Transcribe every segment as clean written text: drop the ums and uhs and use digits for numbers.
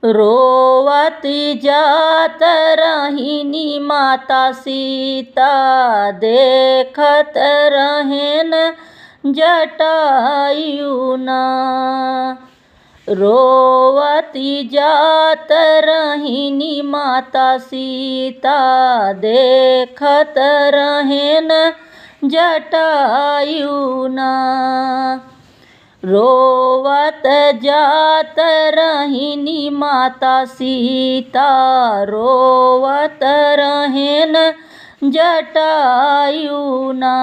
रोवती जात रहीनी माता सीता, देखत रहेन जटायुना। रोवती जात रहीनी माता सीता, देखत रहेन जटायुना। रोवत जात रहीनी माता सीता, रोवत रहेन जटायुना।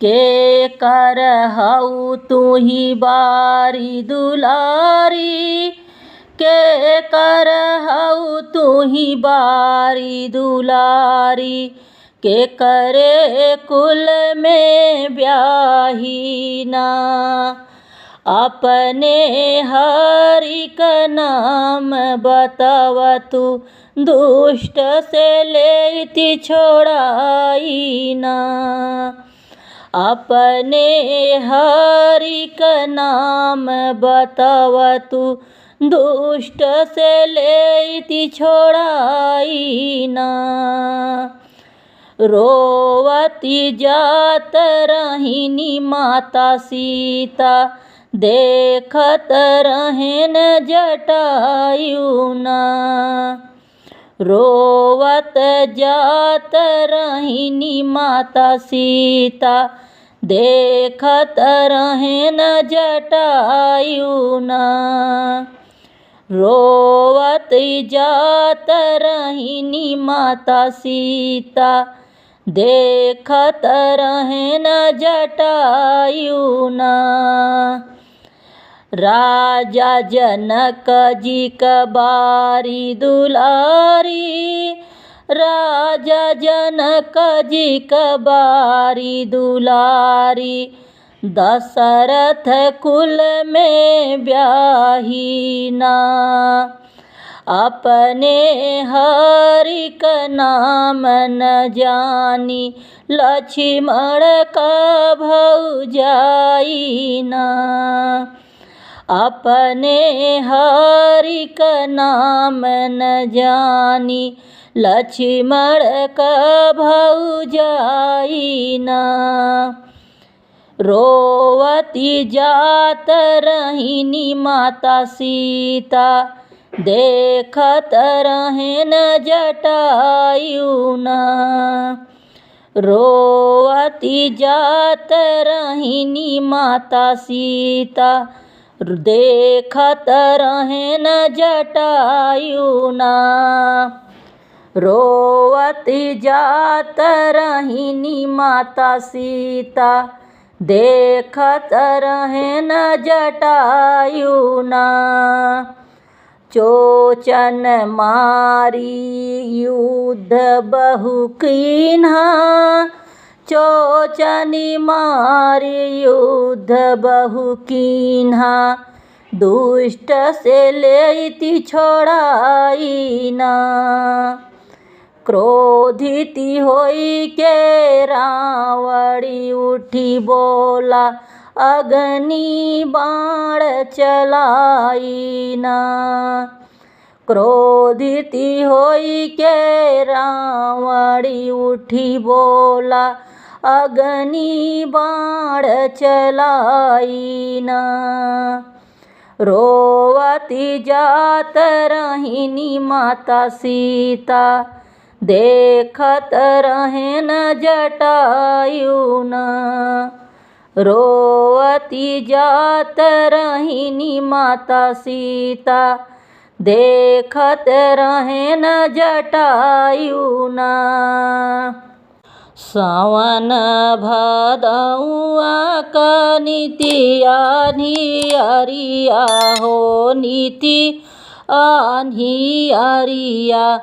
के कर हऊ तुही बारी दुलारी, के कर हऊ तुही बारी दुलारी। के करे कुल में ब्याहीना, अपने हरि का नाम बतवतु, दुष्ट से लेती छोड़ाईना। अपने हरि का नाम बतवतु, दुष्ट से लेती छोड़ाईना। रोवती जात रहीनी माता सीता, देखत रहेन जटायुना। रोवत जात रहीनी माता सीता, देखत रहेन जटायुना। रोवती जात रहीनी माता सीता, देखत रहेन जटायुना। राजा जनक जी का बारी दुलारी, राजा जनक जी का बारी दुलारी। दशरथ कुल में ब्याहीना, अपने हरि का नाम न जानी, लक्ष्मण का भौजाईना। अपने हरि का नाम न जानी, लक्ष्मण का भौजाईना। रोवती जात रहीनी माता सीता, देखत रहेन जटायुना। रोवती जात रहीनी माता सीता, देखत रहेन जटायुना। रोवती जात रहीनी माता सीता, देखत रहेन जटायुना। चोचन मारी युद्ध बहु कीन्हा, चोचनी मारी युद्ध बहु कीन्हा। दुष्ट से लेती छोड़ाईना, क्रोधित होई के रावणी उठी बोला, अग्नि बाण चलाईना। क्रोधित होई के रावणी उठी बोला, अग्नि बाण चलाईना। रोवती जात रहीनी माता सीता, देखत रहेन जटायुना। रोवती जात रहीनी माता सीता, देखत रहेन जटायुना। सावन भदौआ का नीति आन्हियरिया हो, नीति आन्हियरिया।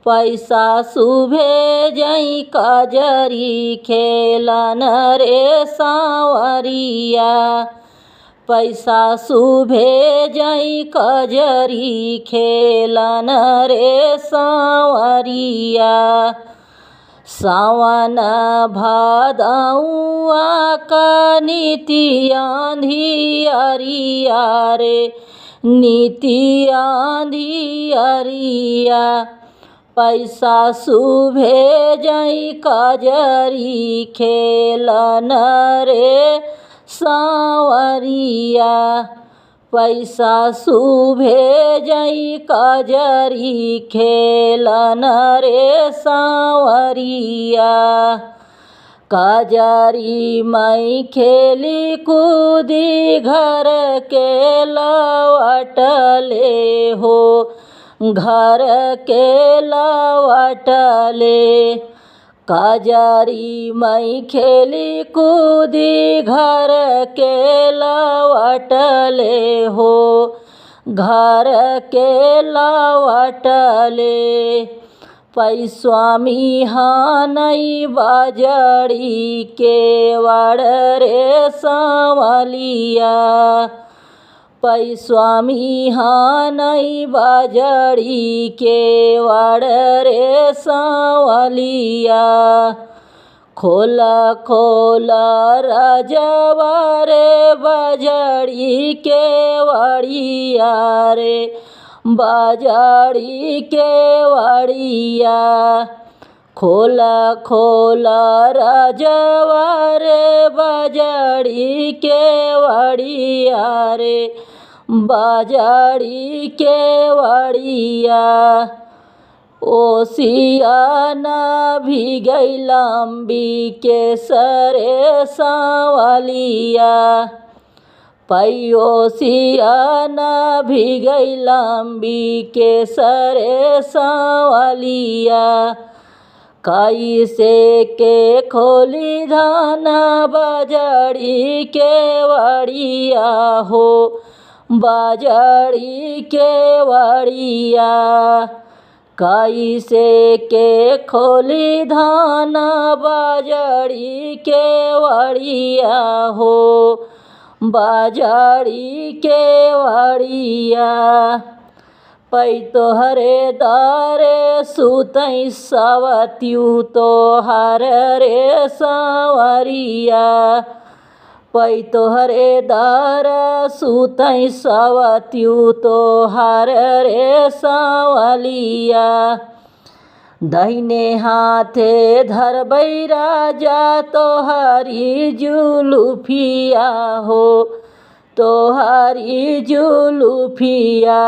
पैसा सुभे जई कजरी, खेलन रे सांवरिया। पैसा सुभे जई कजरी, खेलन रे सांवरिया। सावन भादौआ का नीति आंधियरिया रे, नीति अंधियरिया पैसा सुभे जई कजरी खेलन रे सांवरिया पैसा सुभे जई कजरी खेलन रे सांवरिया कजरी मई खेली कूदी घर के लवटले हो घर के लवटले कजरी मई खेली कूदी घर के लवटले हो घर के लवटले पैस्वामी हानई बाजड़ी के वाड़ रे सांवलिया पैस्वामी हानई बाजड़ी के वाड़ रे सांवलिया खोला खोला राजवा रे बाजड़ी के वाड़िया रे बाजड़ी के वाड़िया खोला खोला राजवा रे बाजड़ी के वाड़िया रे बाजड़ी के वाड़िया ओसियाना भी गई लंबी के सरे सांवलिया पैयोसियाना भी गई लंबी के सरे सांवलिया कैसे के खोली धाना बाजड़ी के वाड़िया हो बाजड़ी के वाड़िया कैसे के खोली धाना बाजड़ी के वाड़िया हो बाजड़ी के वाड़िया पै तोहरे दारे सुतई सवत्यू तोहर रे सांवरिया पै तोहरे दार सुतई सवत्यू तोहर रे सांवलिया दहिने हाथे धरबै राजा तोहरी जुलुफिया हो तोहरी जुलुफिया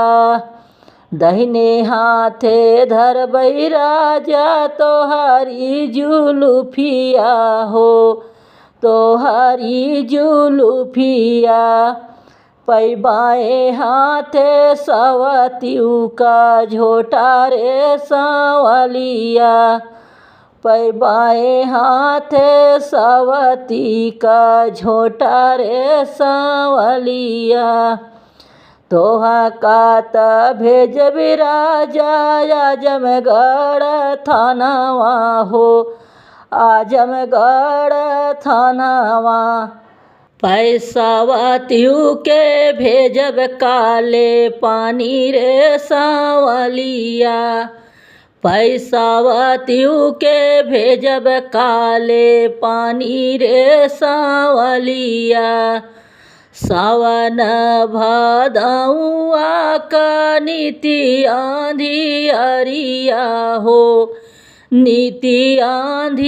दहिने हाथे धरबै राजा तोहरी जुलुफिया हो तोहरी जुलुफिया पै बाएं हाथे सवत्यू का झोटा रे सांवलिया पै बाएं हाथे सवती का झोटा रे सांवलिया तोहा कात भेजबि राजा आजमगढ़ थानावा हो आजमगढ़ थानावा पैसावत्यू के भेजब काले पानी रे सांवलिया पैसावत्यू के भेजब काले पानी रे सांवलिया सावन भादउआ का नीति अंधियरिया हो नीति अंधियरिया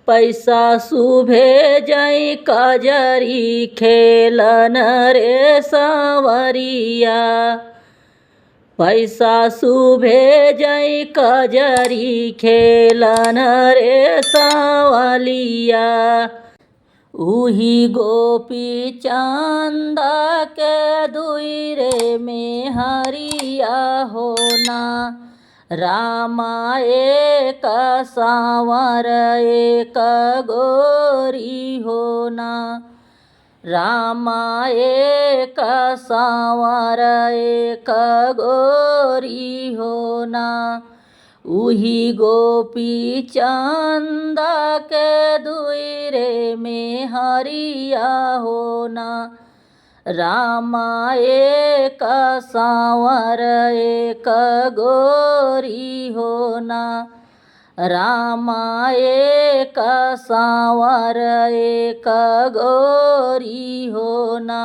पैसा सुभे जई कजरी खेलन रे सांवरिया पैसा सुभे जई कजरी खेलन रे सांवलिया उही गोपी चंदा के दुई रे में हरिया होना रामा एक सांवर एक गोरी होना रामा एक सांवर एक गोरी होना उही गोपी चंदा के दुई रे में हरिया होना रामा एक सांवर एक गोरी होना रामा एक सांवर एक गोरी होना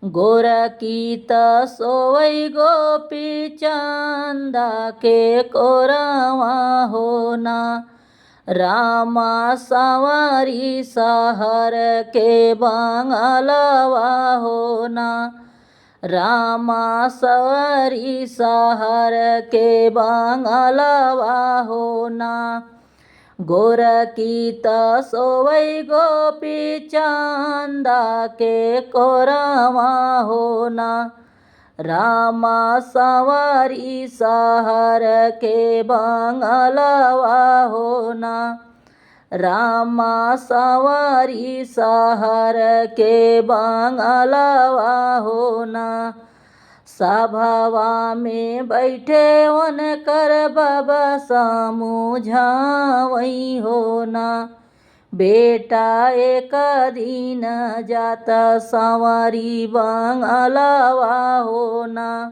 गोरकी त सोवै गोपी चंदा के कोरवा होना। रामा सवारी सहर के बंगलवा होना। रामा सवारी सहर के बंगलवा होना। गोरकी त सोवै गोपी चंदा के कोरवा होना। रामा सवारी सहर के बंगलवा होना। रामा सवारी सहर के बंगलवा होना। सभावा में बैठे उनकर बाबा समझावई होना। बेटा एक दिन जाता सवारी बंगलवा होना।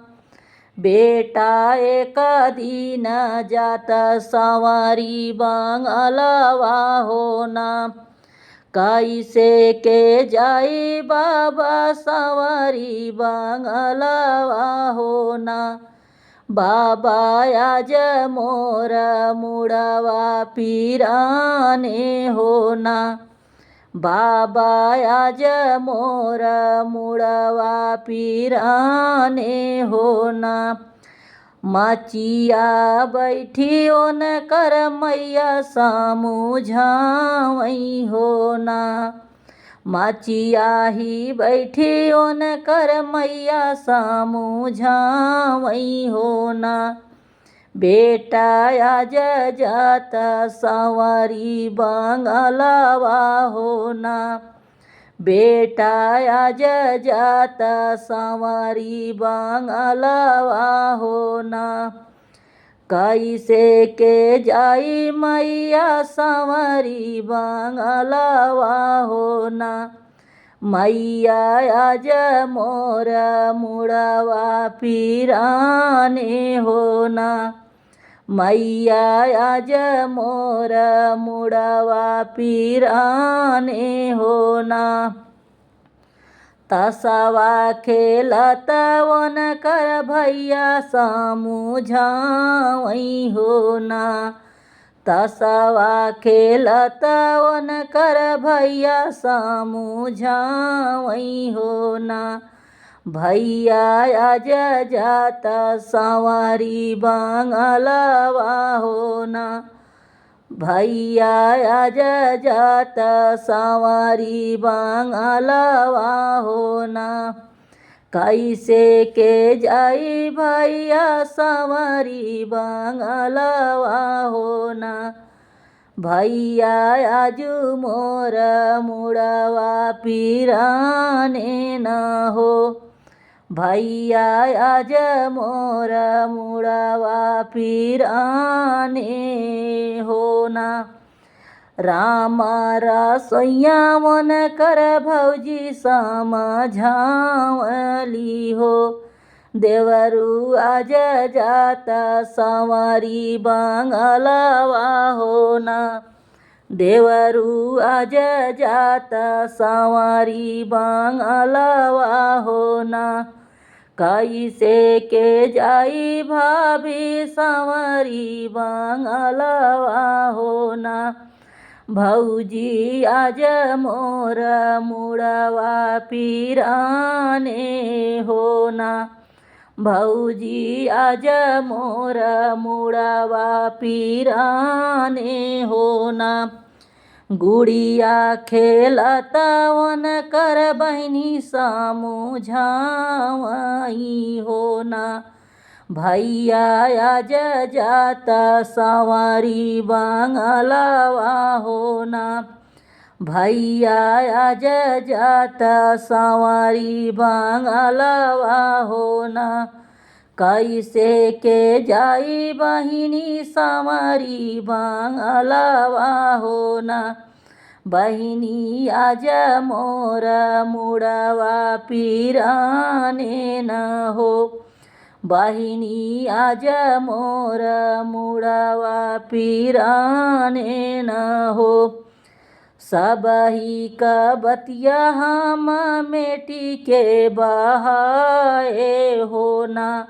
बेटा एक दिन जाता सवारी बंगलवा होना। कैसे के जाई बाबा सवारी बंगलवा होना। बाबा आज मोर मुड़वा पीराने होना। बाबा आज मोर मुड़वा पीराने होना। मचिया बैठी उनकर मैया समझावई होना। मचिया ही बैठी उनकर मैया समझावई होना। बेटा आज जाता सवारी बंगलवा होना। बेटा आज जाता सवारी बंगलवा होना। कैसे के जाई मैया सवारी बंगलवा होना। मैया आज मोर मुड़वा पीराने होना। मैया आज मोर मुड़वा पीराने होना। तसवा खेलत उनकर भैया समझावई होना। तसवा खेलत उनकर भैया समझावई होना। भैया आज जाता सवारी बंगलवा होना। भैया आज जाता सवारी बंगलवा होना। कैसे के जाई भैया सवारी बंगलवा होना। भैया आजू मोर मुड़वा पीराने न हो। भैया आज मोर मुड़वा पीराने होना। रामा रसोइया मन कर भौजी समझावली हो। देवरू आज जाता सवारी बंगलवा होना। देवरू आज जाता सवारी बंगलवा होना। कैसे के जाई भाभी सवारी बंगलवा होना। भौजी आज मोर मुड़वा पीराने होना। भौजी आज मोर मुड़वा पीराने होना। गुड़िया खेलत उनकर बहिनी समझावई होना। भैया आज जाता सवारी बंगलवा होना। भैया आज जाता सवारी बंगलवा होना। कैसे के जाई बहिनी सवारी बंगलवा होना। बहिनी आज मोर मुड़वा पीराने न हो। बहिनी आज मोर मुड़वा पीराने न हो। सबही का बतिया हम मेटी के बहाए होना।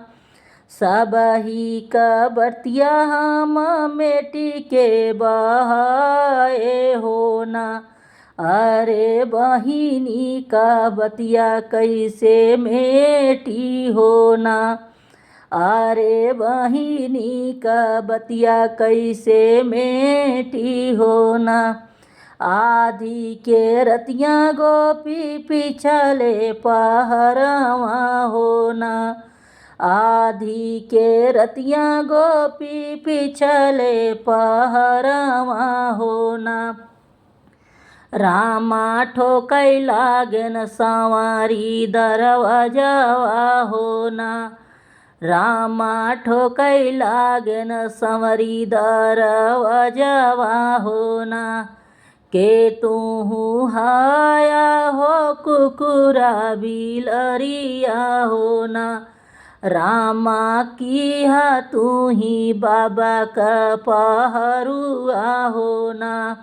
सबही का बतिया हम मेटी के बहाए होना। अरे बहिनी का बतिया कैसे मेटी होना। अरे बहिनी का बतिया कैसे मेटी होना। आधी के रतिया गोपी पिछले पहरवा होना। आधी के रतिया गोपी पिछले पहरवा होना। रामा ठोकै लागेन संवारी दरवाजावा होना। रामा ठोकै लागेन संवरी दरवाजावा होना। के तुहु हाया हो कुकुरा बिलरिया होना। रामा किहा तुही बाबा का पहरुआ होना।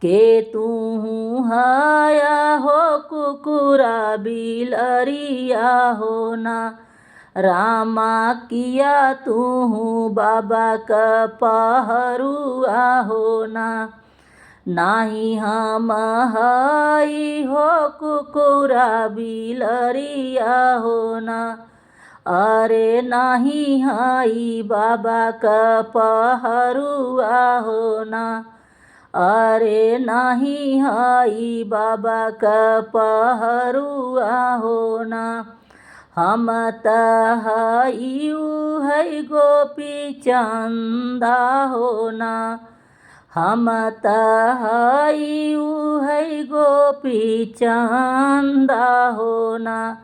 के तुहु हाया हो कुकुरा बिलरिया होना। रामा किया तुहु बाबा का पहरुआ होना। नाही हम हई हो कुकुरा बिलरिया होना। अरे नाही हई बाबा का पहरुआ होना। अरे नाही हई बाबा का पहरुआ होना। हम त हई है गोपी चंदा होना। हम त हई है गोपी चंदा होना।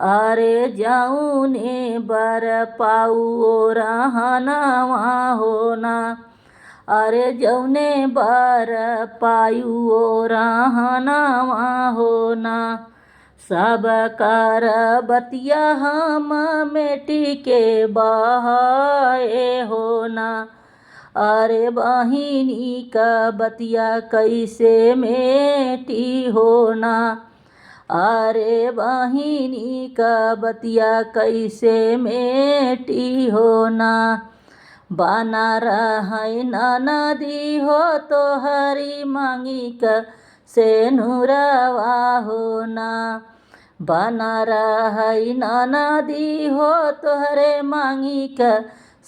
अरे जाऊने बर पाऊ रहनवा होना। अरे जौने बर पायु रहनवा होना। सब कर बतिया हम मेटी के बहाए होना। अरे बहिनी का बतिया कैसे मेटी होना। अरे बहिनी का बतिया कैसे मेटी होना। बना रही नदी हो तो हरी मांगी का से नुरवा होना। बना रही नदी हो तोहरे मांगी का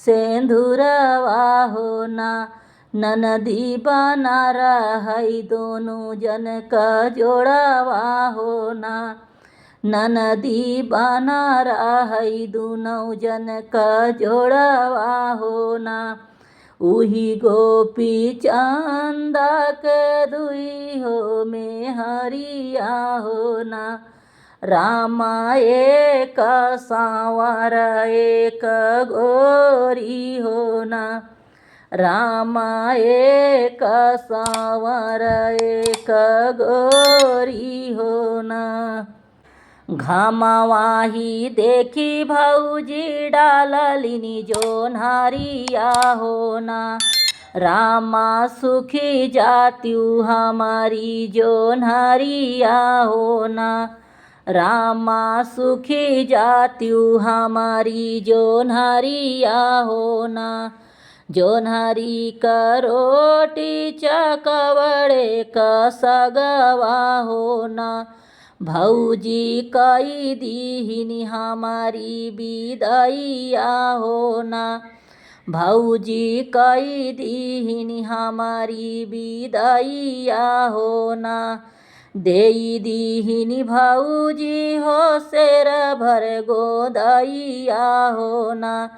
सेंधुरवा होना। ननदी बना रही दोनों जन का जोड़वा होना। ननदी बना रही दोनों जन का जोड़वा होना। उही गोपी चंदा के दुई हो में हरिया होना। रामा एक सांवर एक गोरी होना। रामा एक सांवर एक गोरी होना। घामावाही देखी भौजी डाललिनी जोन्हारिया होना। रामा सुखी जात्यु हमारी जोन्हारिया होना। रामा सुखी जात्यु हमारी जोन्हारिया होना। जोन्हारी का रोटी चकवड़े का सगवा होना। भौजी कई दीहिनी हमारी विदाइया होना। भौजी कई दीहिनी हमारी विदाइया होना। देई दीहिनी भौजी हो शेर भर गोदाइया होना।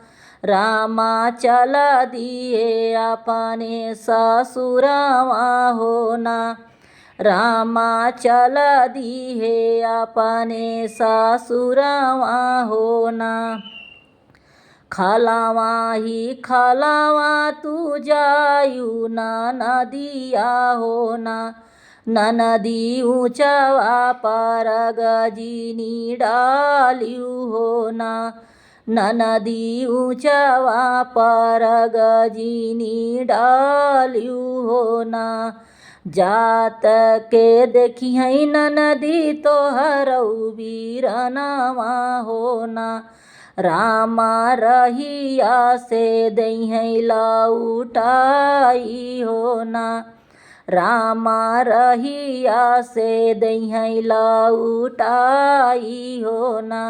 रामा चला दिए अपने ससुरवा होना। रामा चला दिए अपने ससुरवा होना। खलावा ही खलावा तू जायु ना नदिया होना। नदी ऊँचवा पर गजिनी डालियु होना। नदी ऊँचवा पर गजिनी डालियु होना। जात के देखी है नदी तोहरऊ बीरनवा होना। रामा रहिया से दई है लौटाई होना। रामा रहिया से दई है लौटाई होना।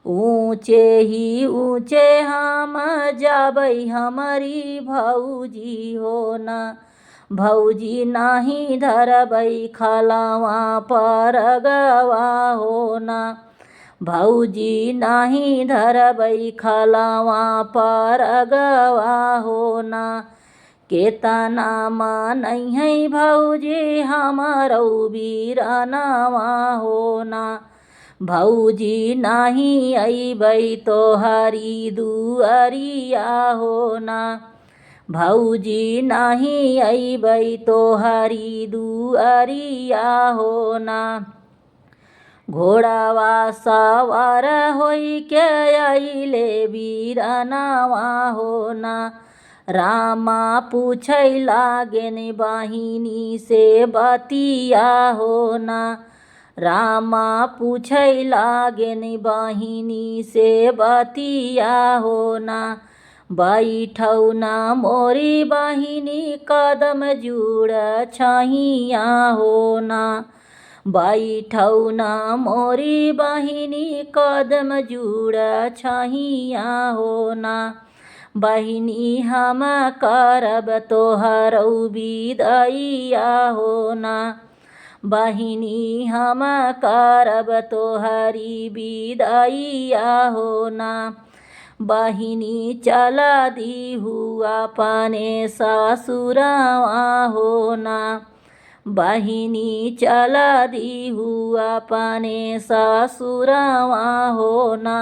ऊँचे ही ऊँचे हम जाबै हमारी भौजी होना। भौजी नाही धरबै खलावा पर गवा होना। भौजी नाही धरबै खलावा पर गवा होना। केतना मानै है भौजी हमारौ बीरनवा होना। भौजी नाही अइबै तोहरी दुअरिया होना। भौजी नाही अइबै तोहरी दुअरिया होना। घोड़ावा सवार होइ के अइले बीरनवा होना। रामा पूछै लागेन बहिनी से बतिया होना। रामा पूछै लागेन बहिनी से बतिया होना। बैठौ न मोरी बहिनी कदम जुड़ छैया होना। बैठौ न मोरी बहिनी कदम जुड़ छैया होना। बहिनी हम करब तोहरौ बिदैया होना। बहिनी हम करब तोहरी बिदैया होना। बहिनी चल दीहु अपने ससुरवा होना। बहिनी चल दीहु अपने ससुरवा होना।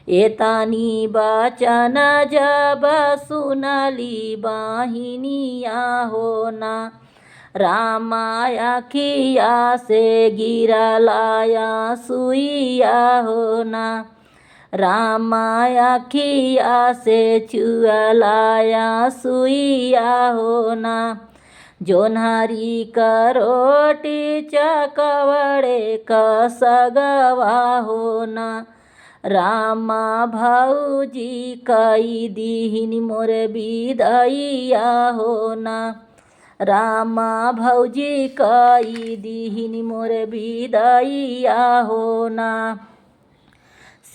एतनी बचन जब सुनली बहिनिया होना। रामा अखिया से गिरलाया सुइया होना। रामा अखिया से चुअलाया सुइया होना। जोन्हारी करोटी चकवड़े कसगवा होना। रामा भौजी कई दीहिन मोर बिदैया होना। रामा भौजी कई दीहिन मोर बिदैया होना।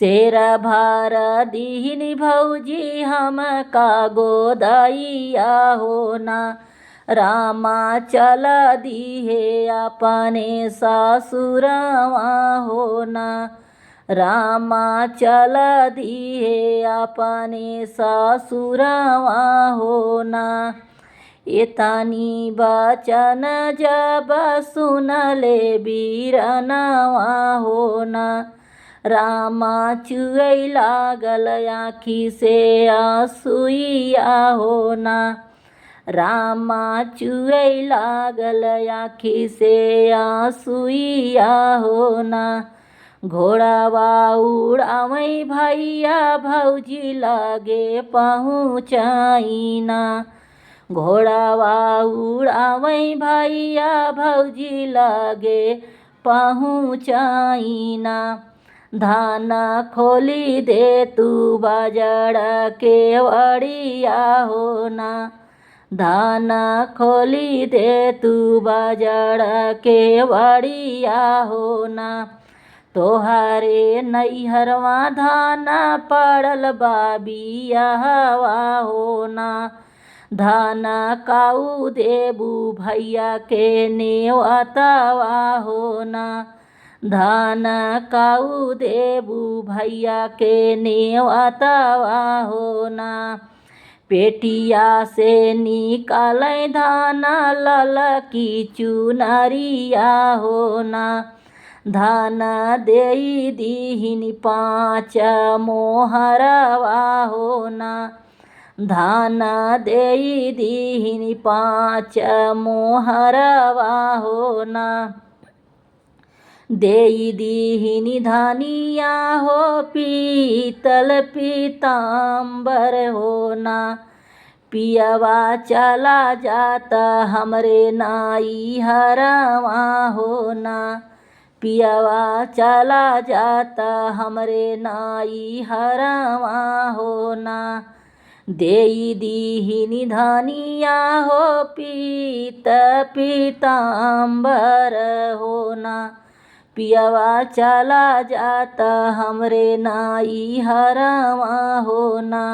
शेर भार दीहिन भौजी हम का गोदैया होना। रामा चल दीहे अपने ससुरवा होना। रामा चल दीहे अपने ससुरवा होना। एतनी बचन जब सुनले बीरनवा होना। रामा चुअै लागल आँखी से आँसुइया होना। रामा चुअै लागल आँखी से आँसुइया होना। घोड़ावा उड़ावै भैया भौजी लगे पहुँचाइना। घोड़ावा उड़ावै भैया भौजी लगे पहुँचाइना। धान खोली दे तू बाजड़ के वड़िया होना। धान खोली दे तू बाजड़ के वड़िया होना। तोहरे नैहरवा धान पड़ल बा बियाहवा होना। धान काऊ देबू भैया के नेवतवा होना। धान काऊ देबू भैया के नेवतवा होना। पेटिया से निकालै धान ललकी चुनरिया होना। धान देई दीहिन 5 मोहरवा होना। धान देई दीहिन 5 मोहरवा होना। देई दीहिन धनिया हो पीतल पीताम्बर होना। पियवा चला जाता हमरे नाई हरवा हो ना। पियवा चला जाता हमरे नाई हरवा हो ना। देई दीहिनी धनिया हो पीत पीताम्बर हो ना। पियवा चला जाता हमरे नाई हरवा हो ना।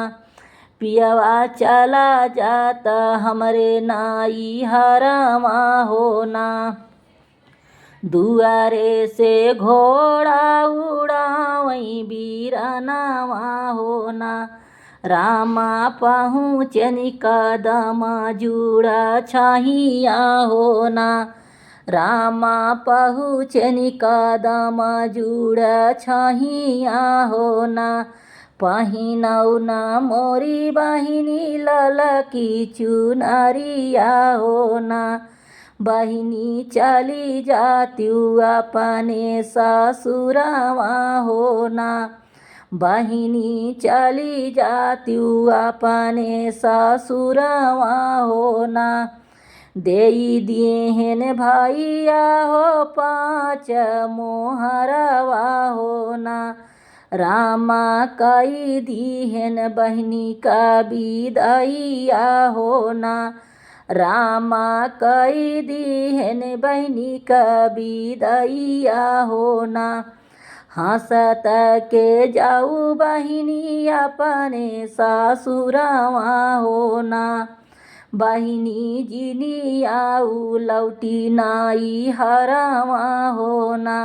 पियवा चला जाता हमरे नाई हरवा हो ना। दुआरे से घोड़ा उड़ावई बीरनवा हो ना। रामा पहुँचनी कदम जुड़ा छहिया हो ना। रामा पहुँचनी कदम जुड़ा छहिया हो ना। पहिनौ ना मोरी बहिनी ललकी चुनरिया हो ना। बहिनी चली जात्यू अपने ससुरवा हो ना। बहिनी चली जात्यू अपने ससुरवा हो ना। देई दिएहन भैया हो 5 मोहरवा हो ना। रामा कई दीहन बहिनी का विदैया हो ना। रामा कई दीहन बहिनी का विदैया हो ना। हंसत के जाऊ बहिनी अपने ससुरवा हो ना। बहिनी जिनी आऊ लौटी नाई हरवा हो ना।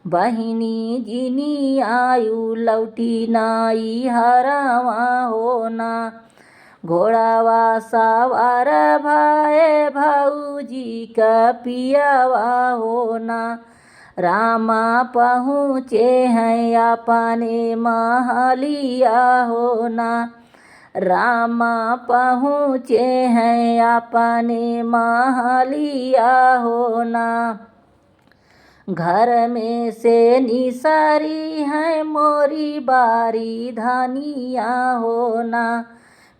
बहिनी जिनी आयु लौटी नाई हरवा हो ना। घोड़ावा सवार भये भौजी का पियवा हो ना। रामा पहुँचे हैं अपने महलिया हो ना। रामा पहुँचे हैं अपने महलिया हो ना। घर में से निसारी है मोरी बारी धनिया हो ना।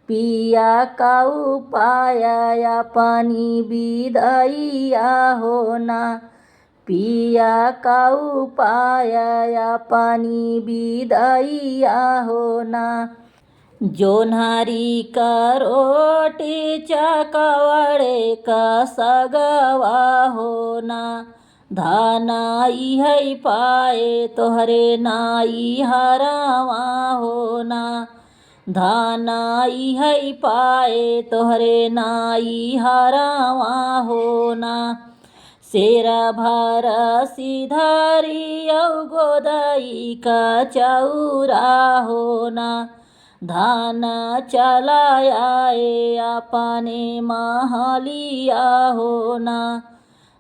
पिया का उपाय अपनी विदैया हो ना। पिया का उपाय अपनी विदैया हो ना। जोन्हारी का रोटी चकवड़े का सगवा हो ना। धानाई है पाए तोहरे नाई हरवा हो ना। धानाई है पाए तोहरे नाई हरवा हो ना। शेरा भर सिधारी औ गोदई का चौरा हो ना। धान चलाए अपने महलिया हो ना।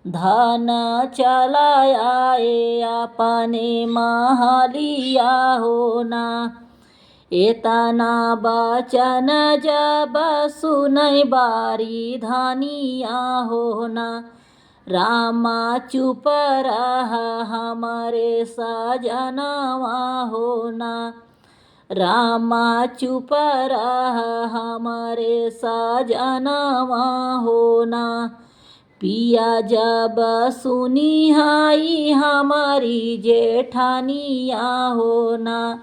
धान चलाए अपने महलिया हो ना। एतना बचन जब सुनै बारी धनिया हो ना। रामा चुप रह हमारे सजनवा हो ना। रामा चुप रह हमारे सजनवा हो ना। पिया जब सुनी हाई हमारी जेठानिया हो ना।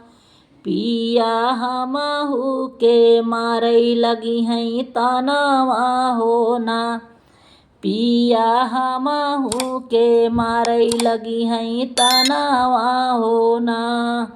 पिया हमहू के मारई लगी हैं तनवा हो ना। पिया हमहू के मारई लगी हैं तनवा हो ना।